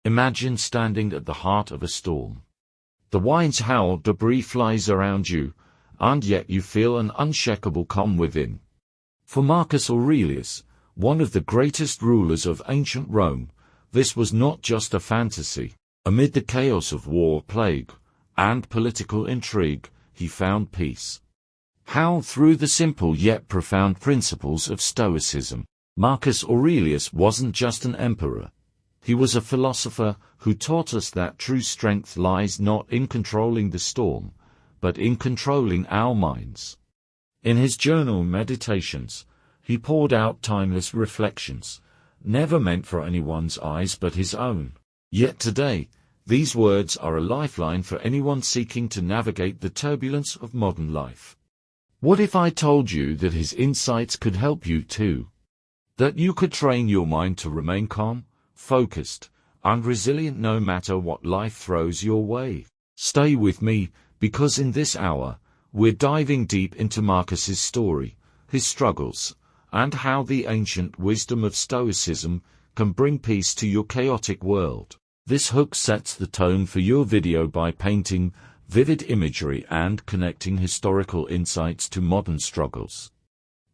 Imagine standing at the heart of a storm. The winds howl, debris flies around you, and yet you feel an unshakable calm within. For Marcus Aurelius, one of the greatest rulers of ancient Rome, this was not just a fantasy. Amid the chaos of war, plague, and political intrigue, he found peace. How? Through the simple yet profound principles of Stoicism. Marcus Aurelius wasn't just an emperor. He was a philosopher who taught us that true strength lies not in controlling the storm, but in controlling our minds. In his journal Meditations, he poured out timeless reflections, never meant for anyone's eyes but his own. Yet today, these words are a lifeline for anyone seeking to navigate the turbulence of modern life. What if I told you that his insights could help you too? That you could train your mind to remain calm, focused, and resilient no matter what life throws your way? Stay with me, because in this hour, we're diving deep into Marcus's story, his struggles, and how the ancient wisdom of Stoicism can bring peace to your chaotic world. This hook sets the tone for your video by painting vivid imagery and connecting historical insights to modern struggles.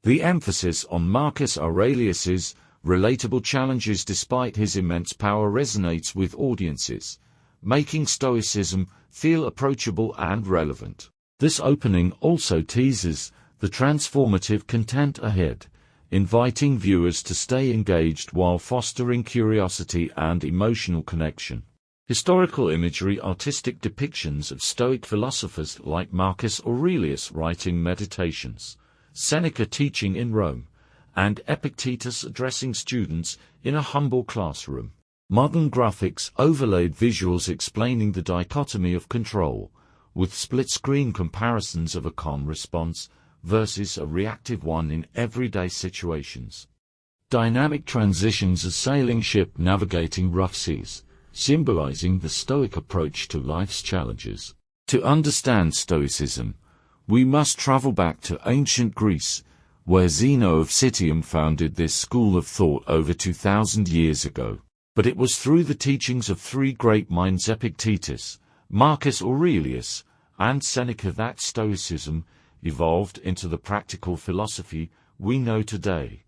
The emphasis on Marcus Aurelius's relatable challenges despite his immense power resonates with audiences, making Stoicism feel approachable and relevant. This opening also teases the transformative content ahead, inviting viewers to stay engaged while fostering curiosity and emotional connection. Historical imagery, artistic depictions of Stoic philosophers like Marcus Aurelius writing Meditations, Seneca teaching in Rome, and Epictetus addressing students in a humble classroom. Modern graphics overlaid visuals explaining the dichotomy of control, with split-screen comparisons of a calm response versus a reactive one in everyday situations. Dynamic transitions, a sailing ship navigating rough seas, symbolizing the Stoic approach to life's challenges. To understand Stoicism, we must travel back to ancient Greece, where Zeno of Citium founded this school of thought over 2,000 years ago. But it was through the teachings of three great minds, Epictetus, Marcus Aurelius, and Seneca, that Stoicism evolved into the practical philosophy we know today.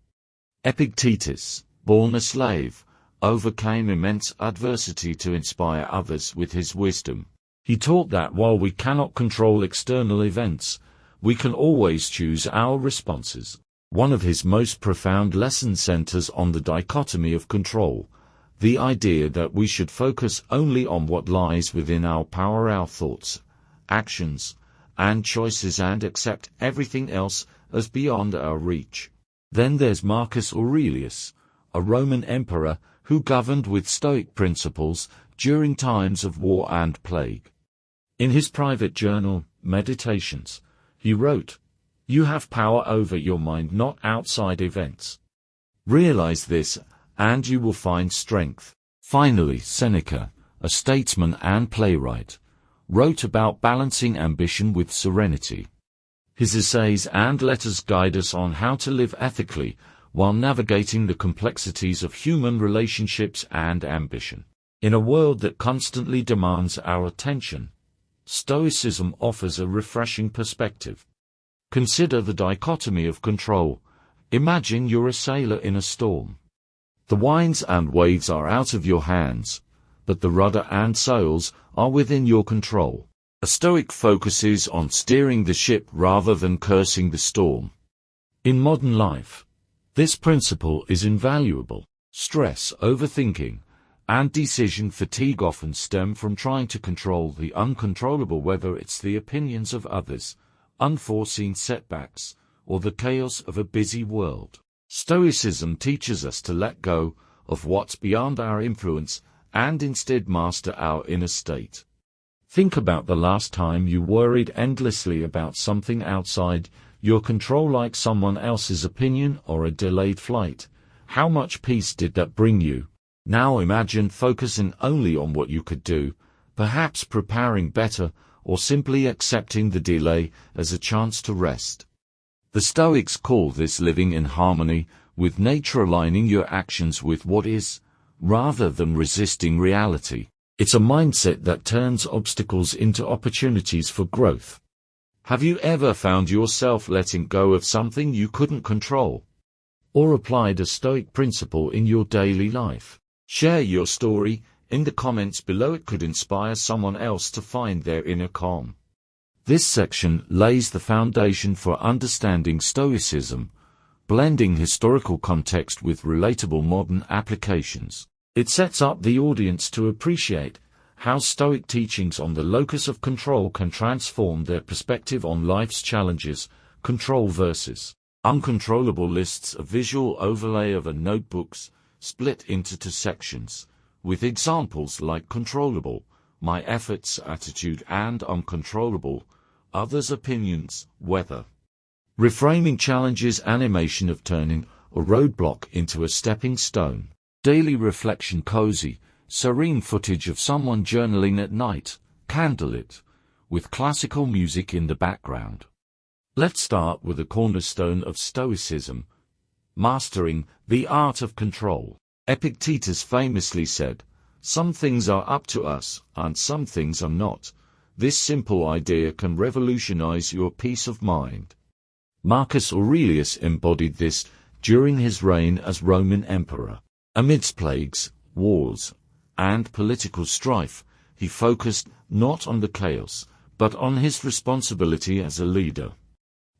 Epictetus, born a slave, overcame immense adversity to inspire others with his wisdom. He taught that while we cannot control external events, we can always choose our responses. One of his most profound lessons centers on the dichotomy of control, the idea that we should focus only on what lies within our power, our thoughts, actions, and choices, and accept everything else as beyond our reach. Then there's Marcus Aurelius, a Roman emperor who governed with Stoic principles during times of war and plague. In his private journal, Meditations, he wrote, "You have power over your mind, not outside events. Realize this, and you will find strength." Finally, Seneca, a statesman and playwright, wrote about balancing ambition with serenity. His essays and letters guide us on how to live ethically while navigating the complexities of human relationships and ambition. In a world that constantly demands our attention, Stoicism offers a refreshing perspective. Consider the dichotomy of control. Imagine you're a sailor in a storm. The winds and waves are out of your hands, but the rudder and sails are within your control. A Stoic focuses on steering the ship rather than cursing the storm. In modern life, this principle is invaluable. Stress, overthinking, and decision fatigue often stem from trying to control the uncontrollable, whether it's the opinions of others, unforeseen setbacks, or the chaos of a busy world. Stoicism teaches us to let go of what's beyond our influence and instead master our inner state. Think about the last time you worried endlessly about something outside your control, like someone else's opinion or a delayed flight. How much peace did that bring you? Now imagine focusing only on what you could do, perhaps preparing better or simply accepting the delay as a chance to rest. The Stoics call this living in harmony with nature, aligning your actions with what is, rather than resisting reality. It's a mindset that turns obstacles into opportunities for growth. Have you ever found yourself letting go of something you couldn't control? Or applied a Stoic principle in your daily life? Share your story in the comments below. It could inspire someone else to find their inner calm. This section lays the foundation for understanding Stoicism, blending historical context with relatable modern applications. It sets up the audience to appreciate how Stoic teachings on the locus of control can transform their perspective on life's challenges. Control versus uncontrollable lists a visual overlay of a notebook's split into two sections, with examples like controllable, my efforts, attitude, and uncontrollable, others' opinions, weather. Reframing challenges animation of turning a roadblock into a stepping stone. Daily reflection cozy, serene footage of someone journaling at night, candlelit, with classical music in the background. Let's start with a cornerstone of Stoicism, mastering the art of control. Epictetus famously said, "Some things are up to us, and some things are not." This simple idea can revolutionize your peace of mind. Marcus Aurelius embodied this during his reign as Roman emperor. Amidst plagues, wars, and political strife, he focused not on the chaos, but on his responsibility as a leader.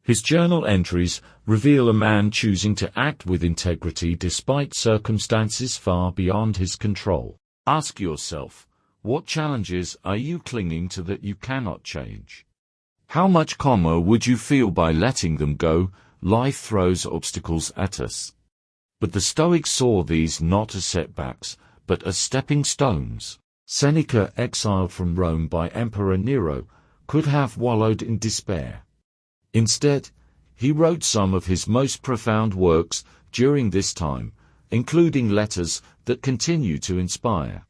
His journal entries reveal a man choosing to act with integrity despite circumstances far beyond his control. Ask yourself, what challenges are you clinging to that you cannot change? How much calmer would you feel by letting them go? Life throws obstacles at us. But the Stoics saw these not as setbacks, but as stepping stones. Seneca, exiled from Rome by Emperor Nero, could have wallowed in despair. Instead, he wrote some of his most profound works during this time, including letters that continue to inspire.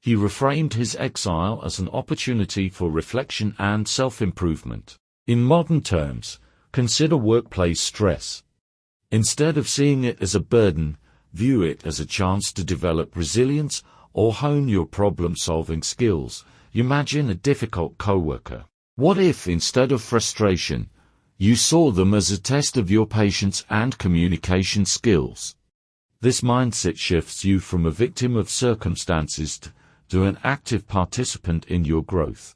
He reframed his exile as an opportunity for reflection and self-improvement. In modern terms, consider workplace stress. Instead of seeing it as a burden, view it as a chance to develop resilience or hone your problem-solving skills. Imagine a difficult coworker. What if, instead of frustration, you saw them as a test of your patience and communication skills? This mindset shifts you from a victim of circumstances to an active participant in your growth.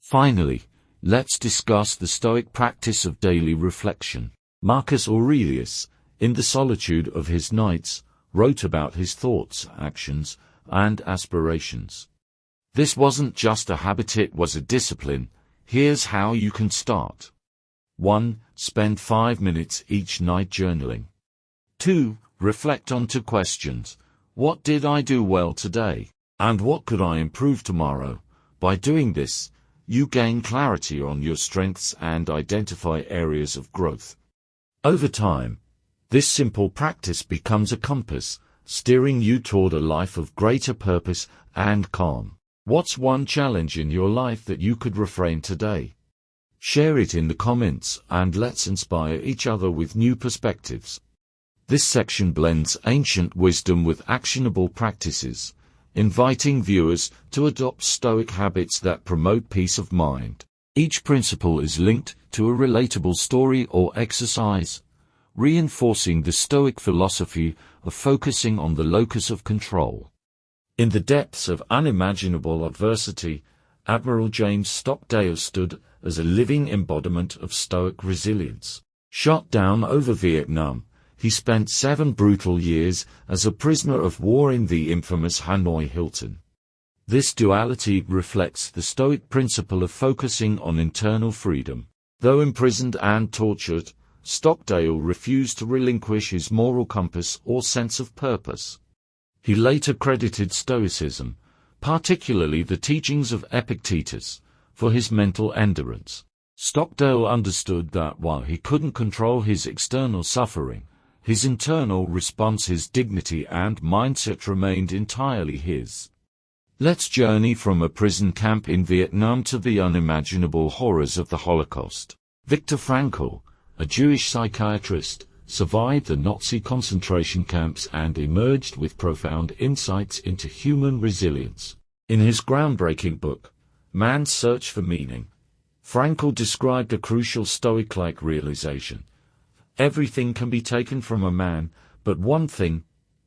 Finally, let's discuss the Stoic practice of daily reflection. Marcus Aurelius, in the solitude of his nights, wrote about his thoughts, actions, and aspirations. This wasn't just a habit, it was a discipline. Here's how you can start. 1. Spend 5 minutes each night journaling. 2. Reflect on 2 questions. What did I do well today? And what could I improve tomorrow? By doing this, you gain clarity on your strengths and identify areas of growth. Over time, this simple practice becomes a compass, steering you toward a life of greater purpose and calm. What's one challenge in your life that you could reframe today? Share it in the comments and let's inspire each other with new perspectives. This section blends ancient wisdom with actionable practices, inviting viewers to adopt Stoic habits that promote peace of mind. Each principle is linked to a relatable story or exercise, reinforcing the Stoic philosophy of focusing on the locus of control. In the depths of unimaginable adversity, Admiral James Stockdale stood as a living embodiment of Stoic resilience. Shot down over Vietnam, he spent 7 brutal years as a prisoner of war in the infamous Hanoi Hilton. This duality reflects the Stoic principle of focusing on internal freedom. Though imprisoned and tortured, Stockdale refused to relinquish his moral compass or sense of purpose. He later credited Stoicism, particularly the teachings of Epictetus, for his mental endurance. Stockdale understood that while he couldn't control his external suffering, his internal response, his dignity and mindset remained entirely his. Let's journey from a prison camp in Vietnam to the unimaginable horrors of the Holocaust. Viktor Frankl, a Jewish psychiatrist, survived the Nazi concentration camps and emerged with profound insights into human resilience. In his groundbreaking book, Man's Search for Meaning, Frankl described a crucial Stoic-like realization. Everything can be taken from a man, but one thing,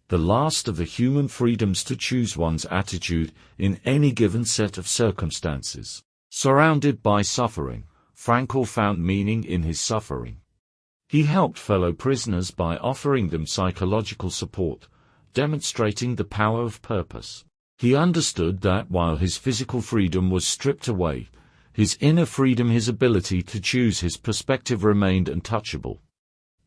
the last of the human freedoms to choose one's attitude in any given set of circumstances. Surrounded by suffering, Frankl found meaning in his suffering. He helped fellow prisoners by offering them psychological support, demonstrating the power of purpose. He understood that while his physical freedom was stripped away, his inner freedom, his ability to choose his perspective, remained untouchable.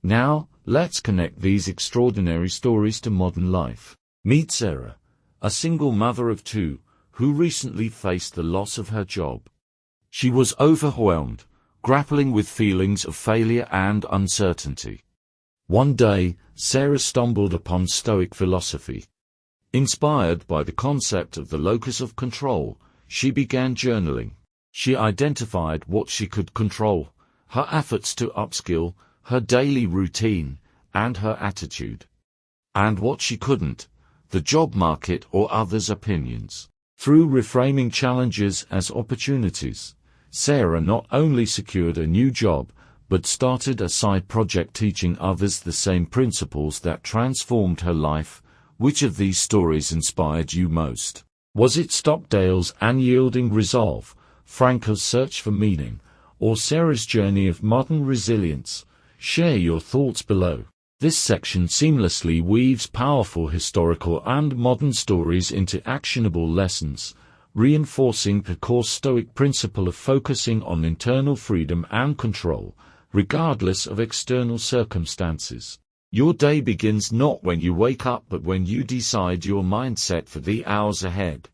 Now, let's connect these extraordinary stories to modern life. Meet Sarah, a single mother of two, who recently faced the loss of her job. She was overwhelmed, grappling with feelings of failure and uncertainty. One day, Sarah stumbled upon Stoic philosophy. Inspired by the concept of the locus of control, she began journaling. She identified what she could control, her efforts to upskill, her daily routine, and her attitude. And what she couldn't, the job market or others' opinions. Through reframing challenges as opportunities, Sarah not only secured a new job, but started a side project teaching others the same principles that transformed her life. Which of these stories inspired you most? Was it Stockdale's unyielding resolve, Frankl's search for meaning, or Sarah's journey of modern resilience? Share your thoughts below. This section seamlessly weaves powerful historical and modern stories into actionable lessons, reinforcing the core Stoic principle of focusing on internal freedom and control, regardless of external circumstances. Your day begins not when you wake up but when you decide your mindset for the hours ahead.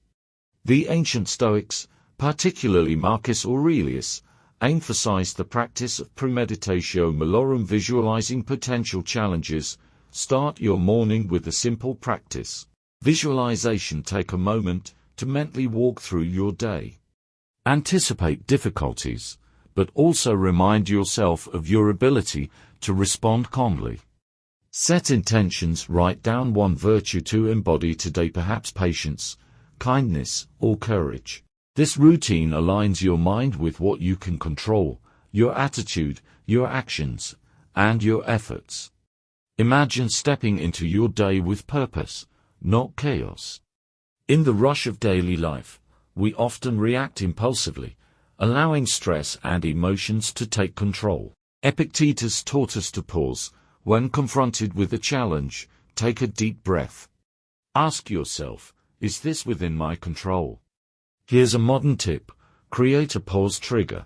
The ancient Stoics, particularly Marcus Aurelius, emphasized the practice of premeditatio malorum, visualizing potential challenges. Start your morning with a simple practice. Visualization. Take a moment to mentally walk through your day. Anticipate difficulties, but also remind yourself of your ability to respond calmly. Set intentions. Write down one virtue to embody today, perhaps patience, kindness, or courage. This routine aligns your mind with what you can control, your attitude, your actions, and your efforts. Imagine stepping into your day with purpose, not chaos. In the rush of daily life, we often react impulsively, allowing stress and emotions to take control. Epictetus taught us to pause. When confronted with a challenge, take a deep breath. Ask yourself, is this within my control? Here's a modern tip: create a pause trigger.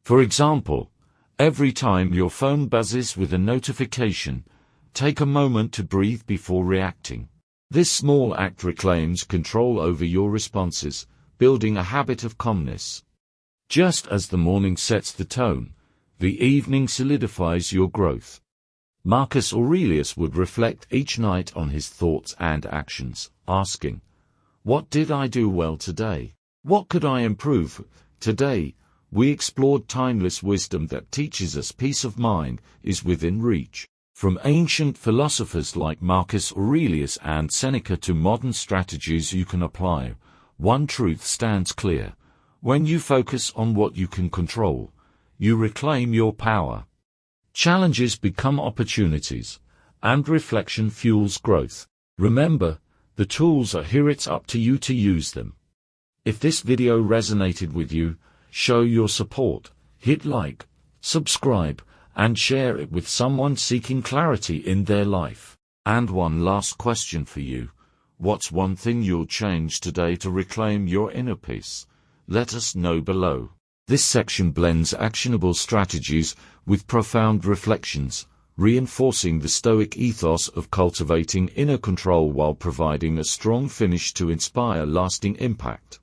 For example, every time your phone buzzes with a notification, take a moment to breathe before reacting. This small act reclaims control over your responses, building a habit of calmness. Just as the morning sets the tone, the evening solidifies your growth. Marcus Aurelius would reflect each night on his thoughts and actions, asking, "What did I do well today? What could I improve?" Today, we explored timeless wisdom that teaches us peace of mind is within reach. From ancient philosophers like Marcus Aurelius and Seneca to modern strategies you can apply, one truth stands clear: when you focus on what you can control, you reclaim your power. Challenges become opportunities, and reflection fuels growth. Remember, the tools are here, it's up to you to use them. If this video resonated with you, show your support, hit like, subscribe, and share it with someone seeking clarity in their life. And one last question for you: what's one thing you'll change today to reclaim your inner peace? Let us know below. This section blends actionable strategies with profound reflections, reinforcing the Stoic ethos of cultivating inner control while providing a strong finish to inspire lasting impact.